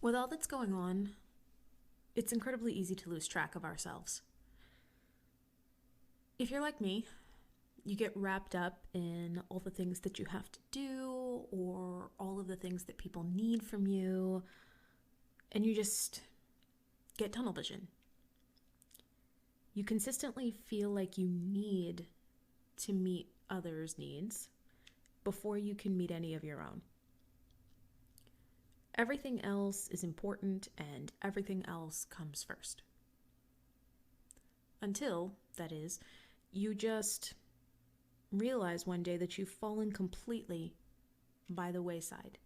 With all that's going on, it's incredibly easy to lose track of ourselves. If you're like me, you get wrapped up in all the things that you have to do or all of the things that people need from you, and you just get tunnel vision. You consistently feel like you need to meet others' needs before you can meet any of your own. Everything else is important and everything else comes first. Until, that is, you just realize one day that you've fallen completely by the wayside.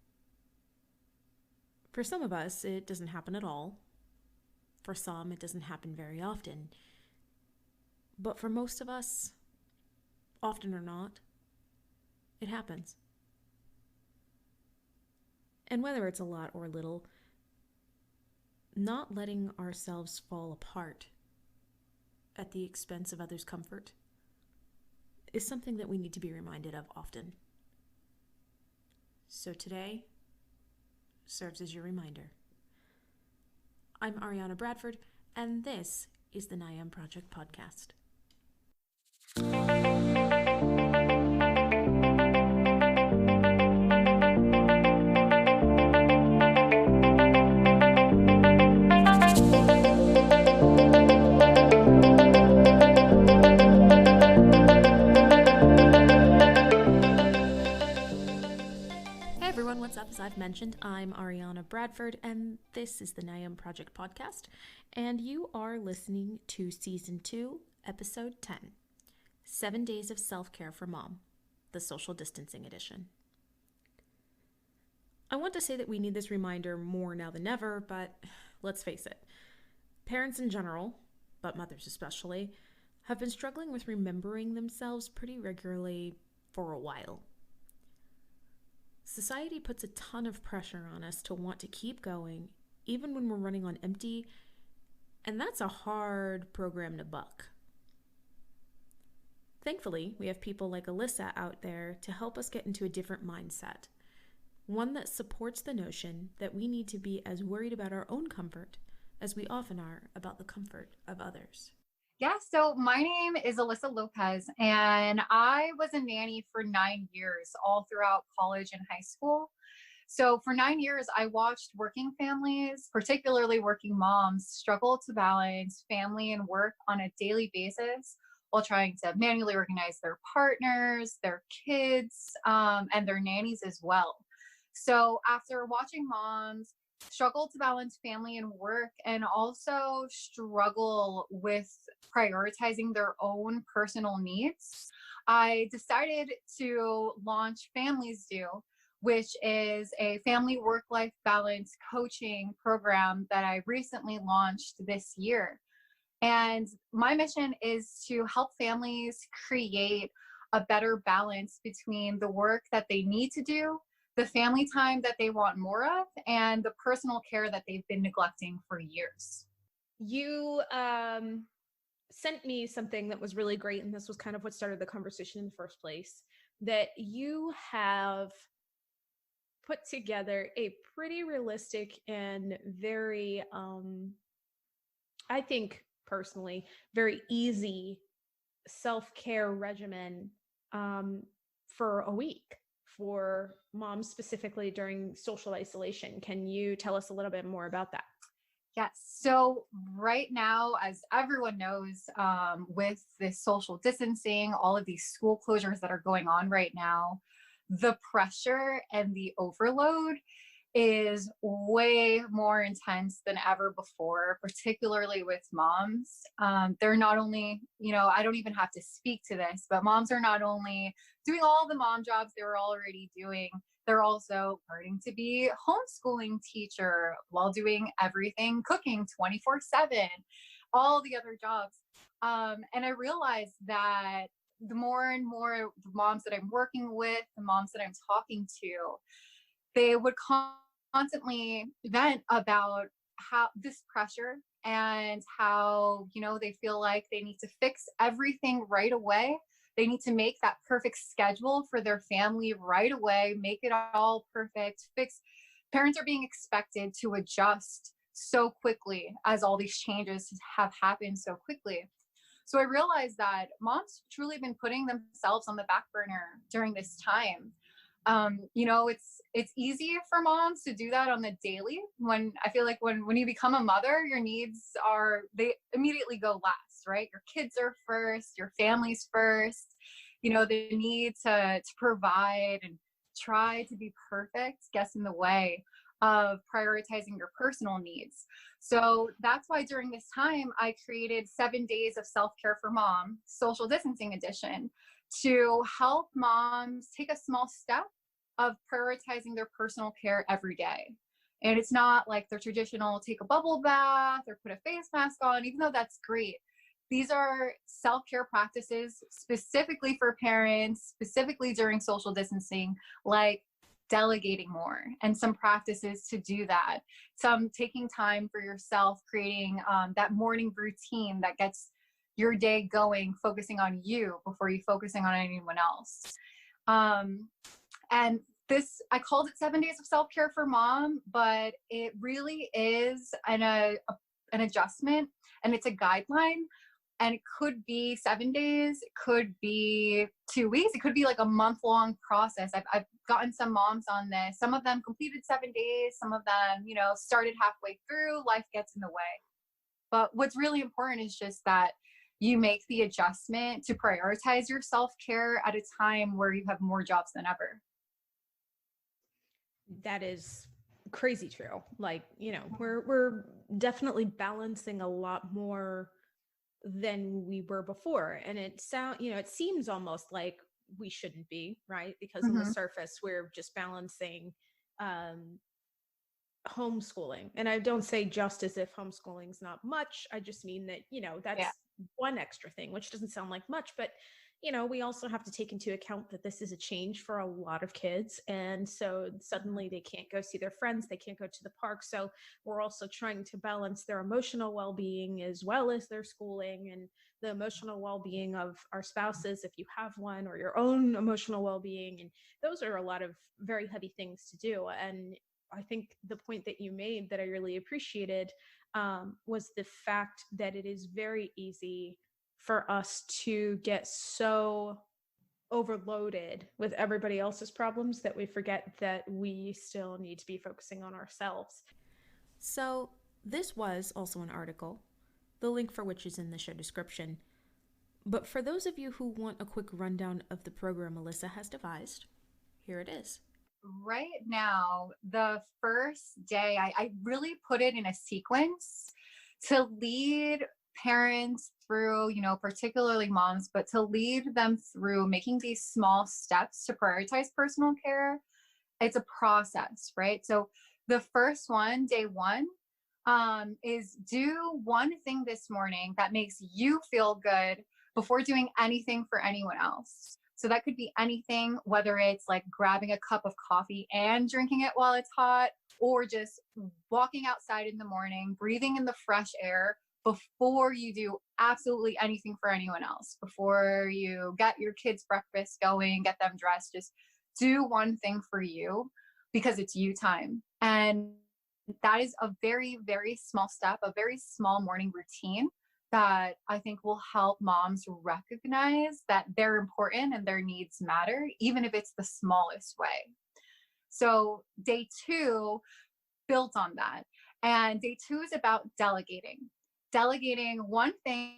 For some of us, it doesn't happen at all. For some, it doesn't happen very often. But for most of us, often or not, it happens. And whether it's a lot or little, not letting ourselves fall apart at the expense of others' comfort is something that we need to be reminded of often. So today serves as your reminder. I'm Ariana Bradford, and this is the NIAM Project Podcast. Hey everyone, what's up? As I've mentioned, I'm Ariana Bradford, and this is the NIAM Project Podcast, and you are listening to Season 2, Episode 10, 7 Days of Self-Care for Mom, the Social Distancing Edition. I want to say that we need this reminder more now than ever, but let's face it. Parents in general, but mothers especially, have been struggling with remembering themselves pretty regularly for a while. Society puts a ton of pressure on us to want to keep going, even when we're running on empty, and that's a hard program to buck. Thankfully, we have people like Alissa out there to help us get into a different mindset, one that supports the notion that we need to be as worried about our own comfort as we often are about the comfort of others. Yeah, so my name is Alissa Lopez, and I was a nanny for 9 years, all throughout college and high school. So, for 9 years, I watched working families, particularly working moms, struggle to balance family and work on a daily basis while trying to manually organize their partners, their kids, and their nannies as well. So, after watching moms struggle to balance family and work and also struggle with prioritizing their own personal needs, I decided to launch Families Do, which is a family work life balance coaching program that I recently launched this year. And my mission is to help families create a better balance between the work that they need to do, the family time that they want more of, and the personal care that they've been neglecting for years. You sent me something that was really great, and this was kind of what started the conversation in the first place, that you have put together a pretty realistic and very, I think personally, very easy self-care regimen for a week for moms specifically during social isolation. Can you tell us a little bit more about that? Yes. So right now, as everyone knows, with this social distancing, all of these school closures that are going on right now, the pressure and the overload is way more intense than ever before, particularly with moms. They're not only, I don't even have to speak to this, but moms are not only doing all the mom jobs they were already doing, they're also learning to be homeschooling teacher while doing everything, cooking 24/7, all the other jobs. And I realized that the more and more moms that I'm working with, the moms that I'm talking to, they would constantly vent about how this pressure and how, they feel like they need to fix everything right away. They need to make that perfect schedule for their family right away, make it all perfect, fix parents are being expected to adjust so quickly as all these changes have happened so quickly. So I realized that moms truly been putting themselves on the back burner during this time. It's easy for moms to do that on the daily. When I feel like when you become a mother, your needs they immediately go last, right? Your kids are first, your family's first. The need to provide and try to be perfect gets in the way of prioritizing your personal needs. So that's why during this time, I created 7 days of self-care for mom, social distancing edition, to help moms take a small step of prioritizing their personal care every day. And it's not like the traditional take a bubble bath or put a face mask on, even though that's great. These are self-care practices specifically for parents, specifically during social distancing, like delegating more and some practices to do that. Some taking time for yourself, creating that morning routine that gets your day going, focusing on you before you focusing on anyone else. And this, I called it 7 days of self-care for mom, but it really is an adjustment, and it's a guideline. And it could be 7 days, it could be 2 weeks, it could be like a month-long process. I've gotten some moms on this. Some of them completed 7 days, some of them, started halfway through, life gets in the way. But what's really important is just that you make the adjustment to prioritize your self-care at a time where you have more jobs than ever. That is crazy true. Like, we're definitely balancing a lot more than we were before. And it seems almost like we shouldn't be, right? Because on the surface, we're just balancing homeschooling. And I don't say just as if homeschooling's not much. I just mean that, that's one extra thing, which doesn't sound like much, but we also have to take into account that this is a change for a lot of kids. And so suddenly they can't go see their friends, they can't go to the park. So we're also trying to balance their emotional well-being as well as their schooling, and the emotional well-being of our spouses, if you have one, or your own emotional well-being. And those are a lot of very heavy things to do. And I think the point that you made that I really appreciated was the fact that it is very easy for us to get so overloaded with everybody else's problems that we forget that we still need to be focusing on ourselves. So this was also an article, the link for which is in the show description. But for those of you who want a quick rundown of the program Alissa has devised, here it is. Right now, the first day, I really put it in a sequence to lead parents through, particularly moms, but to lead them through making these small steps to prioritize personal care. It's a process, right? So the first one, day one, is do one thing this morning that makes you feel good before doing anything for anyone else. So that could be anything, whether it's like grabbing a cup of coffee and drinking it while it's hot, or just walking outside in the morning, breathing in the fresh air before you do absolutely anything for anyone else, before you get your kids' breakfast going, get them dressed. Just do one thing for you because it's you time. And that is a very, very small step, a very small morning routine that I think will help moms recognize that they're important and their needs matter, even if it's the smallest way. So day two built on that. And day two is about delegating. Delegating one thing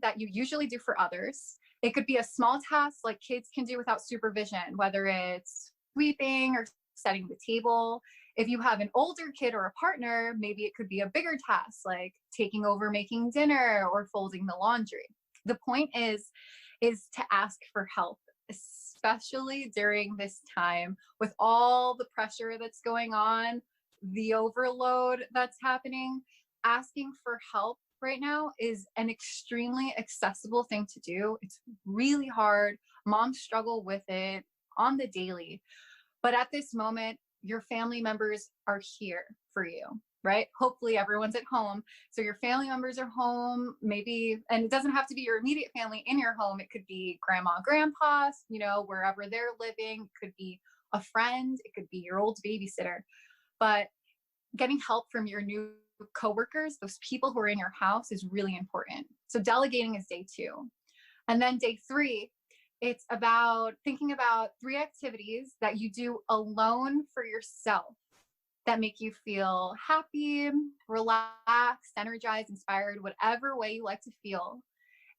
that you usually do for others. It could be a small task like kids can do without supervision, whether it's sweeping or setting the table. If you have an older kid or a partner, maybe it could be a bigger task like taking over making dinner or folding the laundry. The point is to ask for help, especially during this time with all the pressure that's going on, the overload that's happening. Asking for help right now is an extremely accessible thing to do. It's really hard. Moms struggle with it on the daily. But at this moment, your family members are here for you, right? Hopefully everyone's at home. So your family members are home, maybe, and it doesn't have to be your immediate family in your home. It could be grandma, grandpa, wherever they're living. It could be a friend. It could be your old babysitter. but getting help from your new coworkers, those people who are in your house, is really important. So delegating is day 2. And then day 3, it's about thinking about 3 activities that you do alone for yourself that make you feel happy, relaxed, energized, inspired, whatever way you like to feel.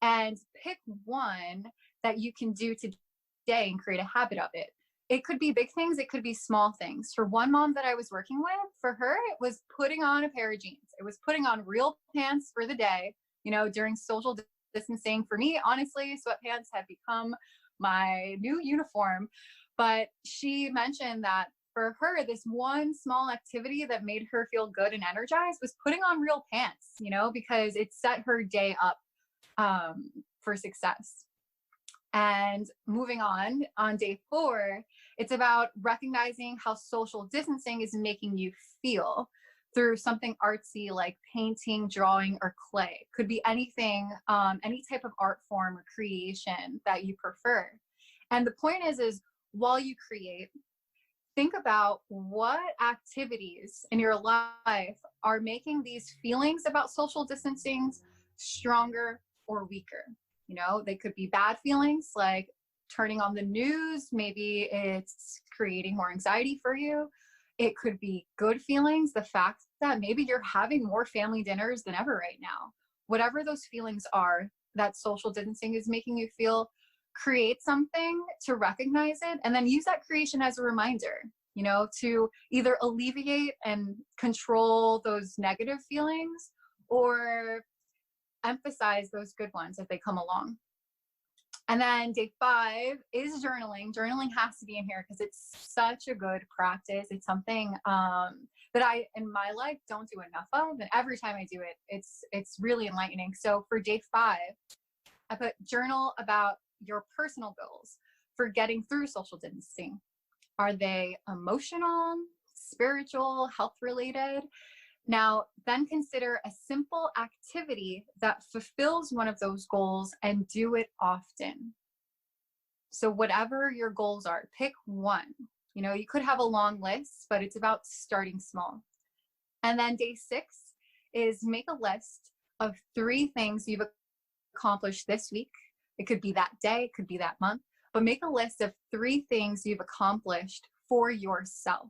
And pick one that you can do today and create a habit of it. It could be big things, it could be small things. For one mom that I was working with, for her, it was putting on a pair of jeans. It was putting on real pants for the day, during social distancing. For me, honestly, sweatpants have become my new uniform. But she mentioned that for her, this one small activity that made her feel good and energized was putting on real pants, because it set her day up for success. And moving on day 4, it's about recognizing how social distancing is making you feel through something artsy like painting, drawing, or clay. Could be anything, any type of art form or creation that you prefer. And the point is while you create, think about what activities in your life are making these feelings about social distancing stronger or weaker. They could be bad feelings like turning on the news. Maybe it's creating more anxiety for you. It could be good feelings, the fact that maybe you're having more family dinners than ever right now. Whatever those feelings are that social distancing is making you feel, create something to recognize it, and then use that creation as a reminder, to either alleviate and control those negative feelings or emphasize those good ones if they come along. And then day 5 is journaling. Journaling has to be in here because it's such a good practice. It's something that I, in my life, don't do enough of. And every time I do it, it's really enlightening. So for day 5, I put journal about your personal goals for getting through social distancing. Are they emotional, spiritual, health related? Now, then consider a simple activity that fulfills one of those goals and do it often. So whatever your goals are, pick one. You could have a long list, but it's about starting small. And then day 6 is make a list of 3 things you've accomplished this week. It could be that day, it could be that month, but make a list of 3 things you've accomplished for yourself.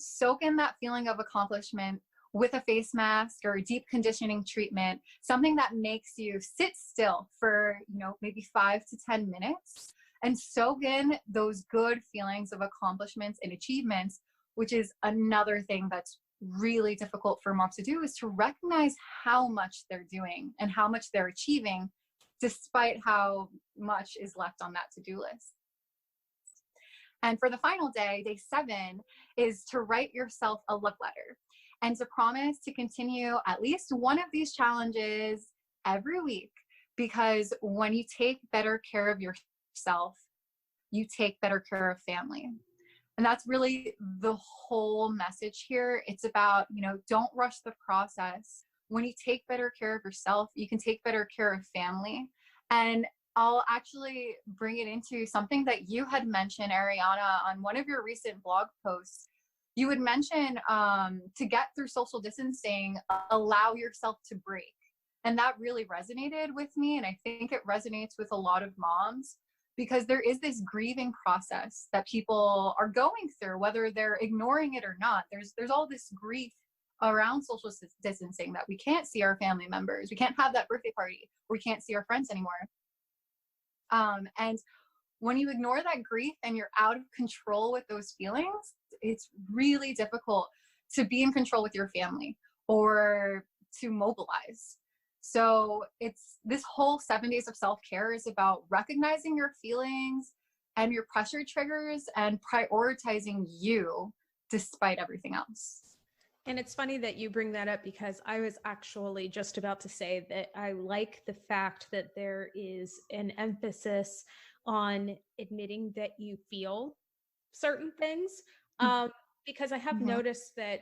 Soak in that feeling of accomplishment with a face mask or a deep conditioning treatment, something that makes you sit still for, maybe 5 to 10 minutes and soak in those good feelings of accomplishments and achievements, which is another thing that's really difficult for moms to do, is to recognize how much they're doing and how much they're achieving despite how much is left on that to-do list. And for the final day, day 7, is to write yourself a love letter and to promise to continue at least one of these challenges every week, because when you take better care of yourself, you take better care of family. And that's really the whole message here. It's about, don't rush the process. When you take better care of yourself, you can take better care of family. And I'll actually bring it into something that you had mentioned, Ariana, on one of your recent blog posts. You would mention to get through social distancing, allow yourself to break. And that really resonated with me. And I think it resonates with a lot of moms, because there is this grieving process that people are going through, whether they're ignoring it or not. There's all this grief around social distancing, that we can't see our family members. We can't have that birthday party. We can't see our friends anymore. And when you ignore that grief and you're out of control with those feelings, it's really difficult to be in control with your family or to mobilize. So it's this whole 7 days of self-care is about recognizing your feelings and your pressure triggers and prioritizing you despite everything else. And it's funny that you bring that up, because I was actually just about to say that I like the fact that there is an emphasis on admitting that you feel certain things, because I have noticed that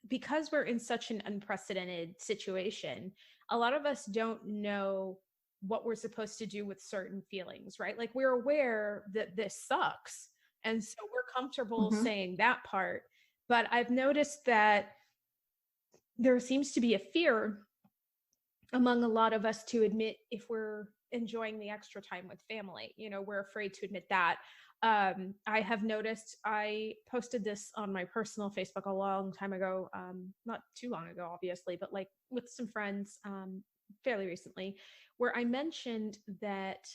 because we're in such an unprecedented situation, a lot of us don't know what we're supposed to do with certain feelings, right? Like, we're aware that this sucks, and so we're comfortable saying that part. But I've noticed that there seems to be a fear among a lot of us to admit if we're enjoying the extra time with family. We're afraid to admit that. I have noticed, I posted this on my personal Facebook a long time ago, not too long ago, obviously, but like with some friends, fairly recently, where I mentioned that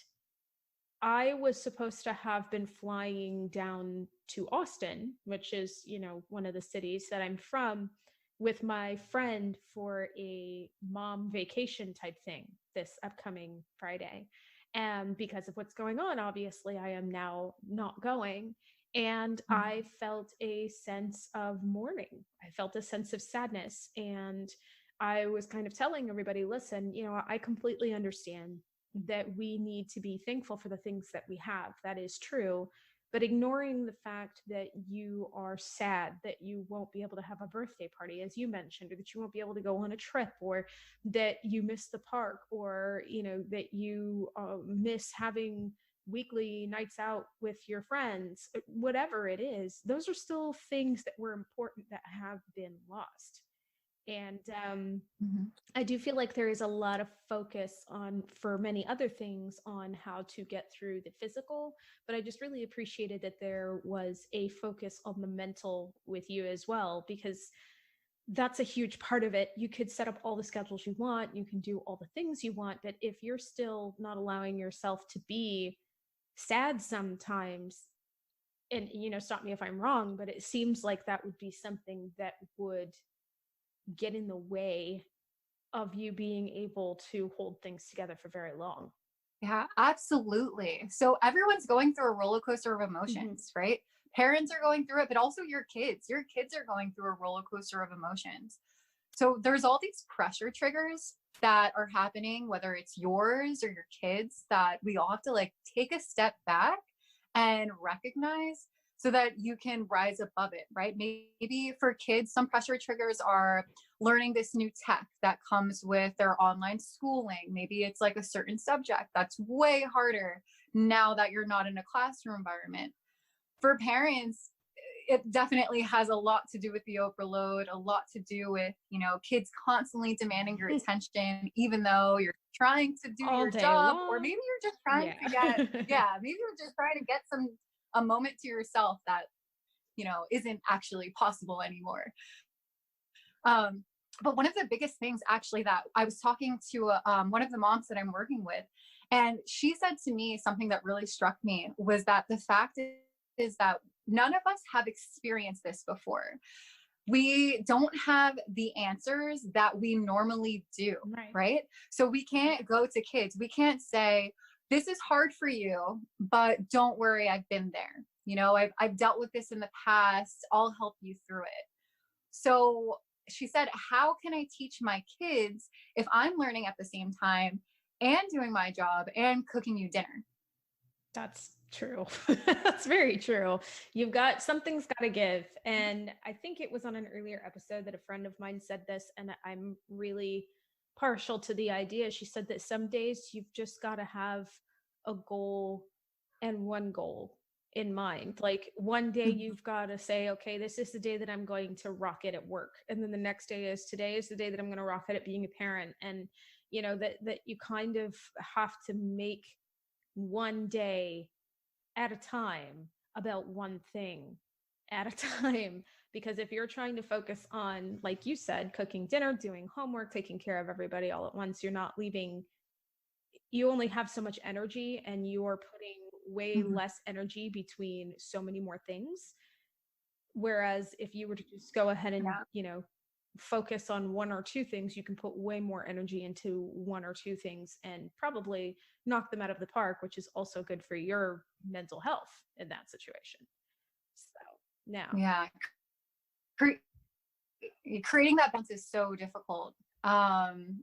I was supposed to have been flying down to Austin, which is, one of the cities that I'm from, with my friend for a mom vacation type thing this upcoming Friday. And because of what's going on, obviously, I am now not going. And I felt a sense of mourning. I felt a sense of sadness. And I was kind of telling everybody, listen, I completely understand that we need to be thankful for the things that we have. That is true. But ignoring the fact that you are sad that you won't be able to have a birthday party, as you mentioned, or that you won't be able to go on a trip, or that you miss the park, or, that you miss having weekly nights out with your friends, whatever it is, those are still things that were important that have been lost. And Mhm. I do feel like there is a lot of focus on, for many other things, on how to get through the physical, but I just really appreciated that there was a focus on the mental with you as well, because that's a huge part of it. You could set up all the schedules you want, you can do all the things you want, but if you're still not allowing yourself to be sad sometimes, and stop me if I'm wrong, but it seems like that would be something that would get in the way of you being able to hold things together for very long. Yeah, absolutely. So everyone's going through a roller coaster of emotions, right? Parents are going through it, but also your kids. Your kids are going through a roller coaster of emotions. So there's all these pressure triggers that are happening, whether it's yours or your kids, that we all have to like take a step back and recognize so that you can rise above it, right? Maybe for kids, some pressure triggers are learning this new tech that comes with their online schooling. Maybe it's like a certain subject that's way harder now that you're not in a classroom environment. For parents, it definitely has a lot to do with the overload, a lot to do with, kids constantly demanding your attention, even though you're trying to do All your day job, or long. maybe you're just trying to maybe you're just trying to get a moment to yourself that, isn't actually possible anymore. But one of the biggest things actually that I was talking to one of the moms that I'm working with, and she said to me something that really struck me was that the fact is that none of us have experienced this before. We don't have the answers that we normally do, right? So we can't go to kids. We can't say, this is hard for you, but don't worry, I've been there. I've dealt with this in the past. I'll help you through it. So she said, how can I teach my kids if I'm learning at the same time and doing my job and cooking you dinner? That's true. That's very true. Something's got to give. And I think it was on an earlier episode that a friend of mine said this, and I'm really partial to the idea. She said that some days you've just got to have a goal, and one goal in mind. Like one day you've got to say, okay, this is the day that I'm going to rock it at work. And then the next day is, today is the day that I'm going to rock it at being a parent. And, that you kind of have to make one day at a time about one thing at a time. Because if you're trying to focus on, like you said, cooking dinner, doing homework, taking care of everybody all at once, you only have so much energy, and you're putting way less energy between so many more things. Whereas if you were to just go ahead and, focus on one or two things, you can put way more energy into one or two things and probably knock them out of the park, which is also good for your mental health in that situation. So now, Yeah. Creating that balance is so difficult.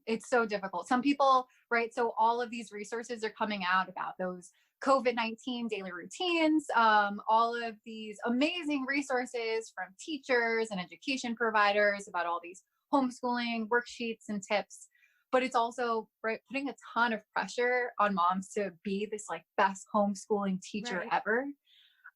It's so difficult. Some people, right? So all of these resources are coming out about those COVID-19 daily routines, all of these amazing resources from teachers and education providers about all these homeschooling worksheets and tips. But it's also, right, putting a ton of pressure on moms to be this like best homeschooling teacher ever.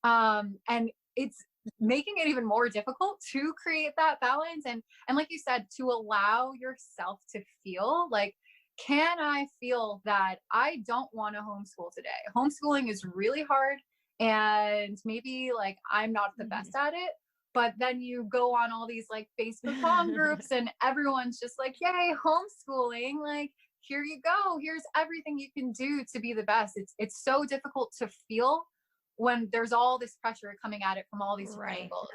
And it's making it even more difficult to create that balance. And like you said, to allow yourself to feel like, can I feel that I don't want to homeschool today? Homeschooling is really hard, and maybe like I'm not the Mhm. best at it. But then you go on all these like Facebook mom groups and everyone's just like, yay, homeschooling. Like, here you go. Here's everything you can do to be the best. It's so difficult to feel when there's all this pressure coming at it from all these different Right. angles.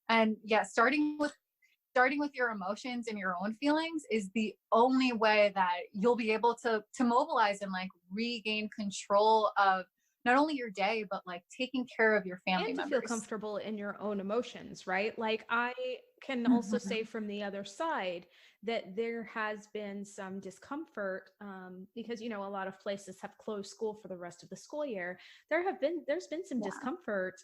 And yeah, starting with your emotions and your own feelings is the only way that you'll be able to mobilize and like regain control of not only your day, but like taking care of your family And to feel members. comfortable in your own emotions, right? Like I can also say Mhm. from the other side that there has been some discomfort because a lot of places have closed school for the rest of the school year. There's been some Yeah. discomfort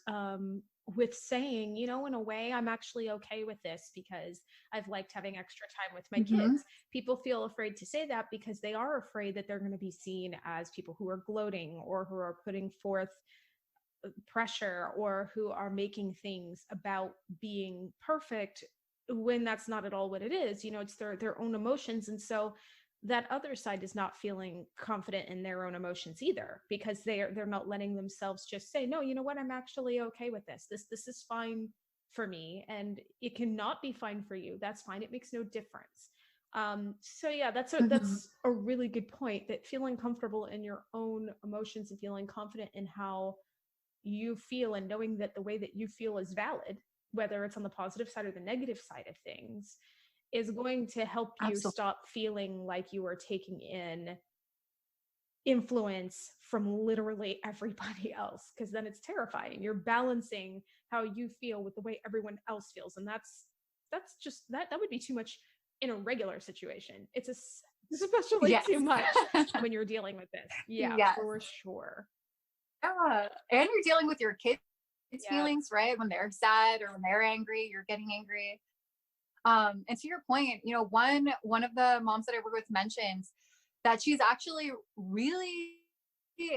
with saying, in a way, I'm actually okay with this because I've liked having extra time with my Hmm. kids. People feel afraid to say that because they are afraid that they're going to be seen as people who are gloating or who are putting forth pressure or who are making things about being perfect when that's not at all what it is. It's their own emotions. And so that other side is not feeling confident in their own emotions either, because they're not letting themselves just say, no, you know what, I'm actually okay with this is fine for me, and it cannot be fine for you. That's fine, it makes no difference. So yeah, Hmm. that's a really good point, that feeling comfortable in your own emotions and feeling confident in how you feel, and knowing that the way that you feel is valid, whether it's on the positive side or the negative side of things, is going to help you Absolutely. stop feeling like you are taking in influence from literally everybody else, because then it's terrifying. You're balancing how you feel with the way everyone else feels, and that's just that would be too much in a regular situation. Especially Yes. too much when you're dealing with this. Yeah, Yes. for sure. Yeah. And you're dealing with your kids' Yeah. feelings, right? When they're sad or when they're angry, you're getting angry. And to your point, one of the moms that I work with mentions that she's actually really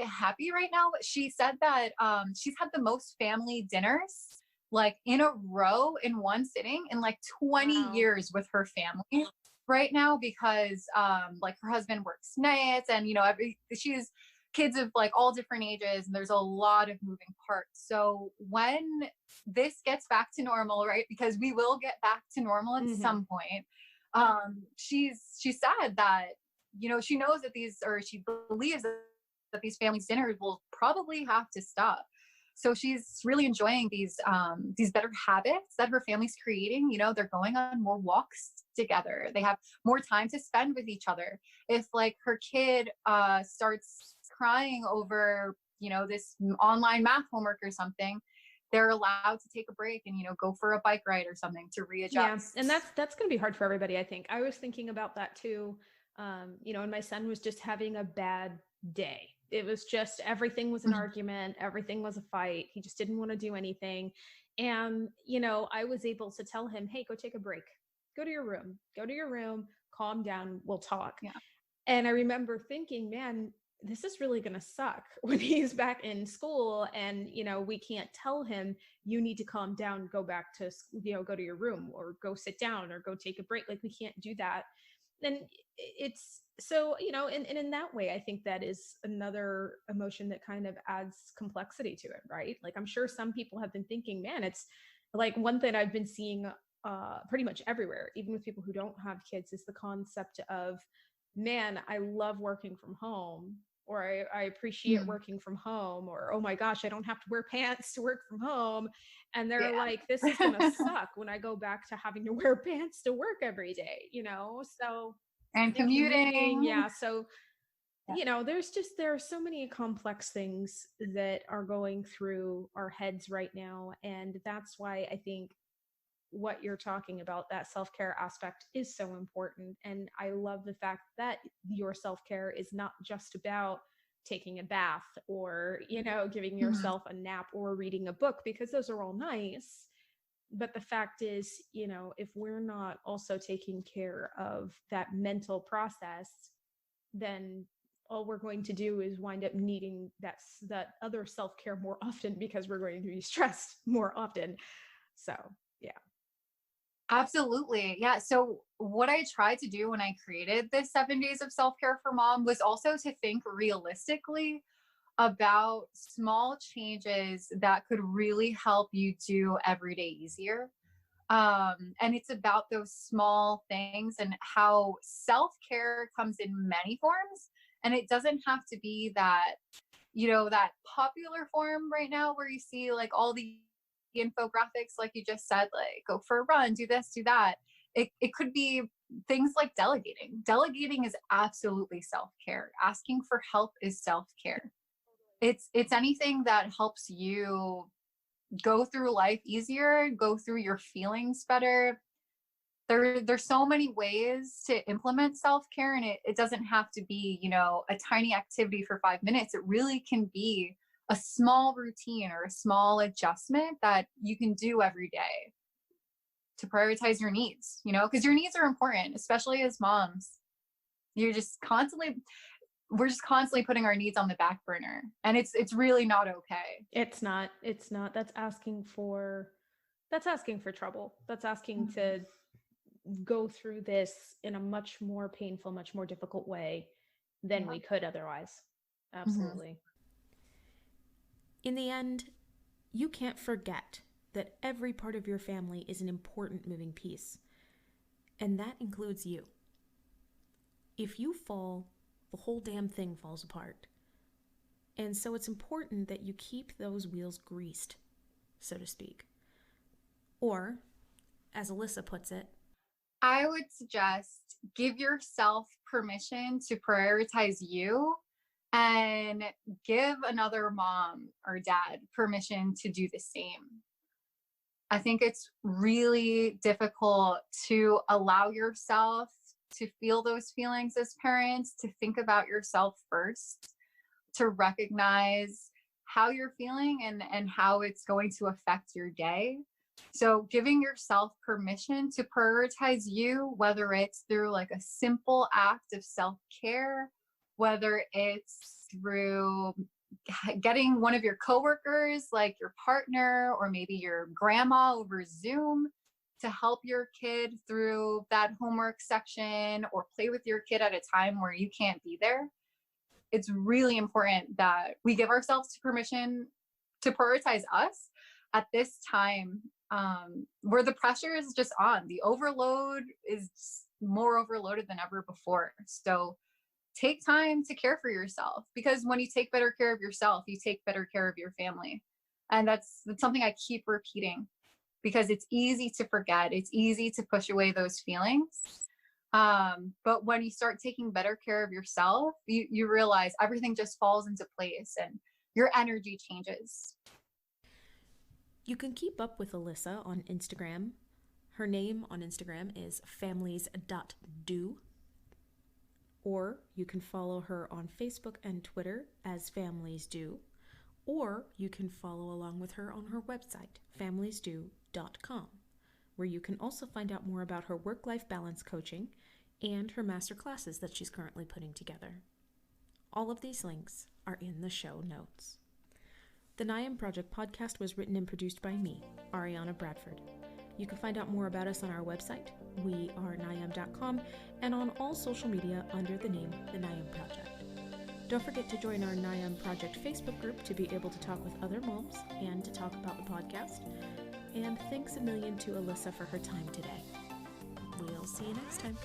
happy right now. She said that she's had the most family dinners like in a row in one sitting in like 20 Wow. years with her family right now, because like her husband works nights, and she's kids of like all different ages, and there's a lot of moving parts. So when this gets back to normal, right? Because we will get back to normal at Hmm. some point. She said that she knows that these, or she believes that these family dinners will probably have to stop. So she's really enjoying these better habits that her family's creating. They're going on more walks together. They have more time to spend with each other. If like her kid starts crying over this online math homework or something, they're allowed to take a break and go for a bike ride or something to Yeah, readjust. and that's going to be hard for everybody, I think. I was thinking about that too. And my son was just having a bad day. It was just everything was an Mhm. argument, everything was a fight. He just didn't want to do anything. And, I was able to tell him, "Hey, go take a break. Go to your room. Go to your room, calm down, we'll talk." Yeah. And I remember thinking, man, this is really going to suck when he's back in school, and we can't tell him, you need to calm down, go back to go to your room, or go sit down, or go take a break. Like, we can't do that. And it's so, and in that way, I think that is another emotion that kind of adds complexity to it, right? Like, I'm sure some people have been thinking, man, it's like one thing I've been seeing pretty much everywhere, even with people who don't have kids, is the concept of, man, I love working from home, or I appreciate Mm. working from home, or oh my gosh, I don't have to wear pants to work from home. And they're Yeah. like, this is going to suck when I go back to having to wear pants to work every day, So, And and commuting. commuting. Yeah. So, Yeah. there are so many complex things that are going through our heads right now. And that's why I think what you're talking about, that self-care aspect, is so important. And I love the fact that your self-care is not just about taking a bath, or giving Mhm. yourself a nap or reading a book, because those are all nice. But the fact is, if we're not also taking care of that mental process, then all we're going to do is wind up needing that other self-care more often because we're going to be stressed more often. So, yeah. Absolutely. Yeah. So, what I tried to do when I created this 7 days of self care for mom was also to think realistically about small changes that could really help you do every day easier. And it's about those small things and how self care comes in many forms. And it doesn't have to be that, that popular form right now where you see like all the infographics, like you just said, like go for a run, do this, do that. It could be things like delegating. Delegating is absolutely self care. Asking for help is self care. It's anything that helps you go through life easier, go through your feelings better. There's so many ways to implement self-care, and it doesn't have to be, a tiny activity for 5 minutes. It really can be a small routine or a small adjustment that you can do every day to prioritize your needs, because your needs are important, especially as moms. You're just constantly we're just constantly putting our needs on the back burner, and it's really not okay. It's not. That's asking for trouble. That's asking Mhm. to go through this in a much more painful, much more difficult way than Yeah. we could otherwise. Mhm. Absolutely. In the end, you can't forget that every part of your family is an important moving piece, and that includes you. If you fall, the whole damn thing falls apart. And so it's important that you keep those wheels greased, so to speak. Or, as Alissa puts it, I would suggest give yourself permission to prioritize you and give another mom or dad permission to do the same. I think it's really difficult to allow yourself to feel those feelings as parents, to think about yourself first, to recognize how you're feeling and how it's going to affect your day. So, giving yourself permission to prioritize you, whether it's through like a simple act of self care, whether it's through getting one of your coworkers, like your partner or maybe your grandma over Zoom, to help your kid through that homework section or play with your kid at a time where you can't be there. It's really important that we give ourselves permission to prioritize us at this time, where the pressure is just on. The overload is more overloaded than ever before. So take time to care for yourself, because when you take better care of yourself, you take better care of your family. And that's something I keep repeating because it's easy to forget. It's easy to push away those feelings. But when you start taking better care of yourself, you realize everything just falls into place and your energy changes. you can keep up with Alissa on Instagram. Her name on Instagram is families.do. Or you can follow her on Facebook and Twitter as Families Do. Or you can follow along with her on her website, familiesdo.com, where you can also find out more about her work-life balance coaching and her master classes that she's currently putting together. All of these links are in the show notes. The NIAM Project podcast was written and produced by me, Ariana Bradford. You can find out more about us on our website, weareNIAM.com, and on all social media under the name The NIAM Project. Don't forget to join our NIAM Project Facebook group to be able to talk with other moms and to talk about the podcast. And thanks a million to Alissa for her time today. We'll see you next time.